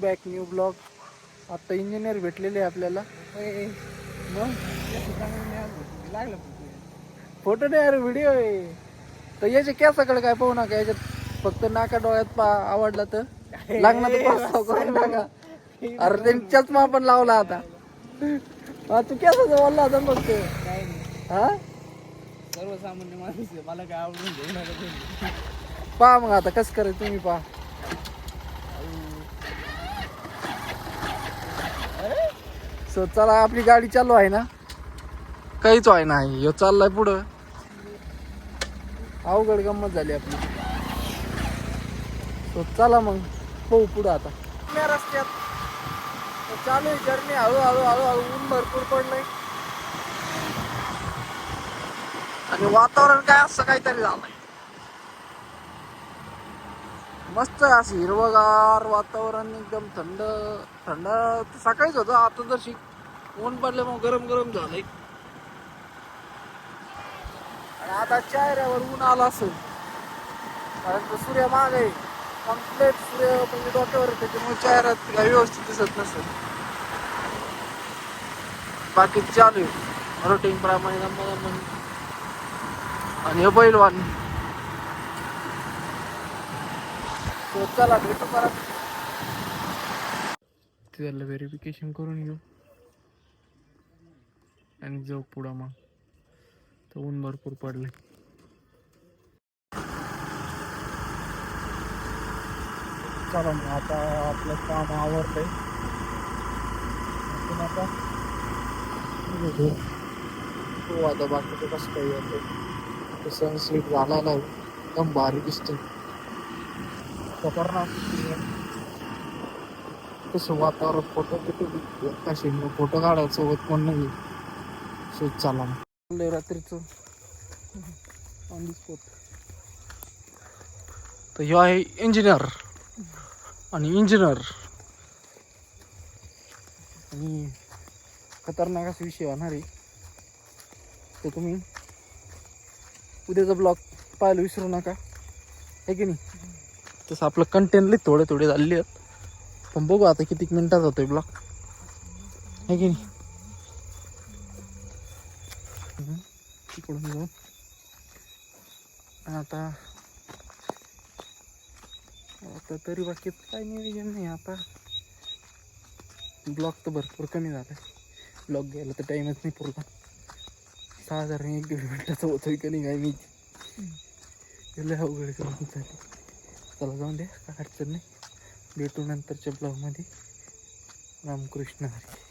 Back new blog. आता engineer भेटलेले आपल्याला. मग लागलं फोटो नाही अरे व्हिडिओ आहे. तर याचे कॅसाकडे काय पाहू नका, याच्यात फक्त नाका डोळ्यात पा आवडला तर लग्नात करून टाका. अरे त्यांच्याच मा पण लावला आता. तू कॅसाचा बोलला होता मग ते काय नाही, हा सर्वसामान्य माणूस आहे, मला काय आवडून घेऊ नका. पहा मग आता कसं करायचं तुम्ही पहा. सो चला आपली गाडी चालू आहे ना, काहीच आहे नाही. ह्यो चाललाय पुढं. अवघड गंमत झाली आपली. सो चला मग पाहू पुढं आता. रस्त्यात चालू आहे जर्नी. हळूहळू हळूहळू ऊन भरपूर पडलंय आणि वातावरण काय असं काहीतरी झालंय. मस्त आहे असं हिरवगार वातावरण, एकदम थंड थंड. सकाळीच होतं, आता जर ऊन पडले मग गरम गरम झालंय. आणि आता चेहऱ्यावर ऊन आला असेल कारण सूर्य माग आहे. कम्प्लेट सूर्य म्हणजे डोक्यावर आहे, त्याच्यामुळे चेहऱ्यात काही व्यवस्थित दिसत नसेल. बाकी चालू आहे रुटीन प्रमाणे. आणि हे बैलवान. तो चला भेटू परत. त्याला व्हेरिफिकेशन करून घेऊ आणि जाऊ पुढं. मग तर ऊन भरपूर पडले. चला मग आता आपलं काम आवडलंय. आता हो आता बाकीचं कसं काही येतं. सनसेट झाला नाही, एकदम भारी दिसतंय. खतरनाक तसं वातावरण. फोटो काढायचं होत पण नाही. शोध चाला मग रात्रीचं ऑन दी स्पॉट. तर ह्यो आहे इंजिनियर आणि इंजिनियर आणि खतरनाक असा विषय होणार आहे. तर तुम्ही उद्याचा ब्लॉग पाहायला विसरू नका, आहे की नाही. तसं आपलं कंटेंट लई थोडे थोडे झालेले आहेत, पण बघू आता किती मिनिटात होतोय ब्लॉग, आहे की नाही. तिकडून जाऊ आता. आता तरी बाकी काय नियोजन नाही. आता ब्लॉग तर भरपूर कमी झाला. ब्लॉग घ्यायला तर टाईमच नाही पुरला. साधारण 1-1.5 मिनिटाचा होतोय का नाही काय मी. लय अवघड करून झाली. चला जाऊन द्या, काय अडचण नाही. भेटू नंतरच्या ब्लॉगमध्ये. रामकृष्ण हरी.